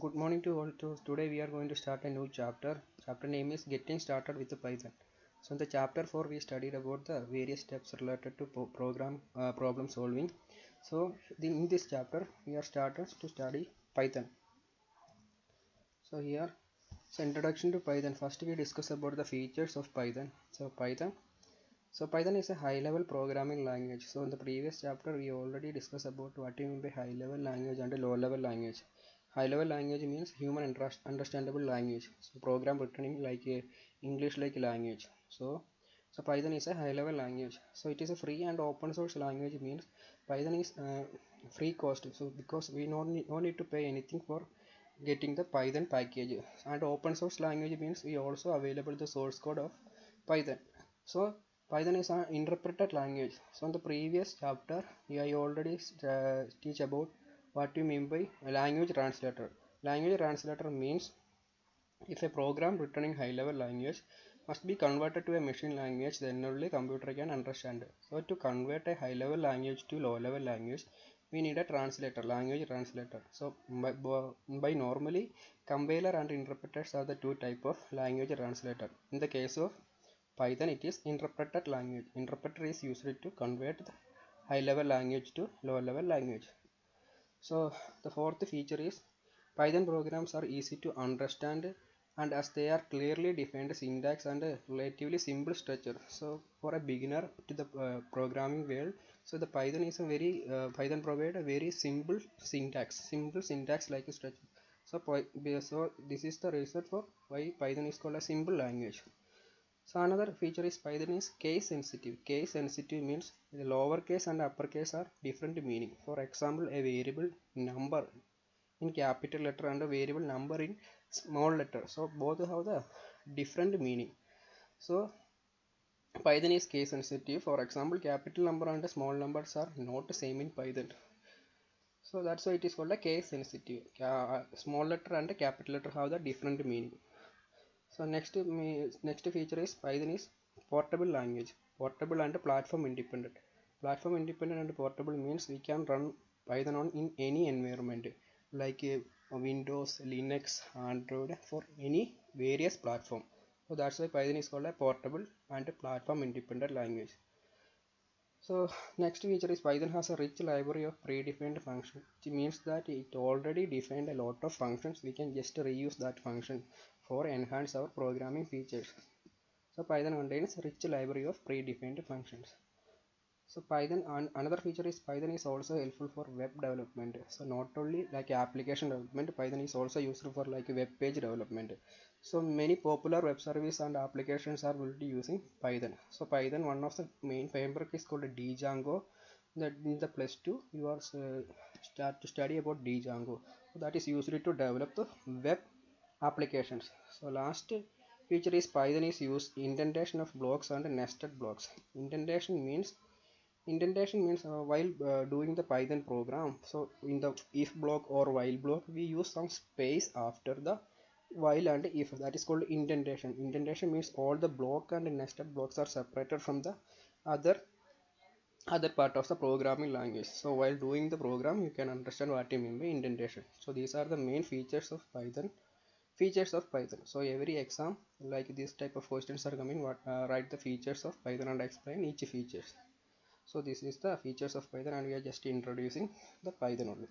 Good morning to all. Today we are going to start a new chapter. Chapter name is Getting Started with Python. So in the chapter 4 we studied about the various steps related to program problem solving. So in this chapter we are started to study Python. So here, introduction to Python. First we discuss about the features of Python. Python is a high-level programming language. So in the previous chapter, we already discussed about what we mean by high-level language and low-level language. High-level language means human understandable language. So program written like a English-like language. So Python is a high-level language. So it is a free and open source language means Python is free cost. So because we no need to pay anything for getting the Python package. And open source language means we also available the source code of Python. So Python is an interpreted language. So in the previous chapter, I already teach about what you mean by a language translator. Language translator means if a program written in high-level language must be converted to a machine language, then only computer can understand it. So to convert a high-level language to low-level language, we need a translator, language translator. So by normally, compiler and interpreters are the two type of language translator. In the case of Python, it is interpreted language. Interpreter is used to convert the high-level language to low-level language. So the fourth feature is Python programs are easy to understand and as they are clearly defined syntax and a relatively simple structure. So for a beginner to the programming world, so the Python is a very Python provide a very simple syntax like a structure. So this is the reason for why Python is called a simple language. So another feature is Python is case sensitive. Case sensitive means the lowercase and uppercase are different meaning. For example, a variable number in capital letter and a variable number in small letter. So both have the different meaning. So Python is case sensitive. For example, capital number and small numbers are not the same in Python. So that's why it is called a case sensitive. Small letter and a capital letter have the different meaning. So next feature is Python is portable language. Portable and platform independent. Platform independent and portable means we can run Python on in any environment like Windows, Linux, Android for any various platform. So that's why Python is called a portable and a platform independent language. So next feature is Python has a rich library of predefined functions, which means that it already defined a lot of functions. We can just reuse that function for enhance our programming features. So Python contains a rich library of predefined functions. So Python another feature is Python is also helpful for web development. So not only like application development, Python is also useful for like web page development. So many popular web services and applications are built using Python. So Python, one of the main framework is called Django. That in the plus 2 you are start to study about Django. So that is used to develop the web applications. So last feature is Python is used indentation of blocks and nested blocks. Indentation means while doing the Python program, so in the if block or while block we use some space after the while and if, that is called indentation. Indentation means all the block and nested blocks are separated from the other part of the programming language. So while doing the program you can understand what I mean by indentation. So these are the main features of Python. So every exam like this type of questions are coming, write the features of Python and explain each features. So this is the features of Python and we are just introducing the Python only.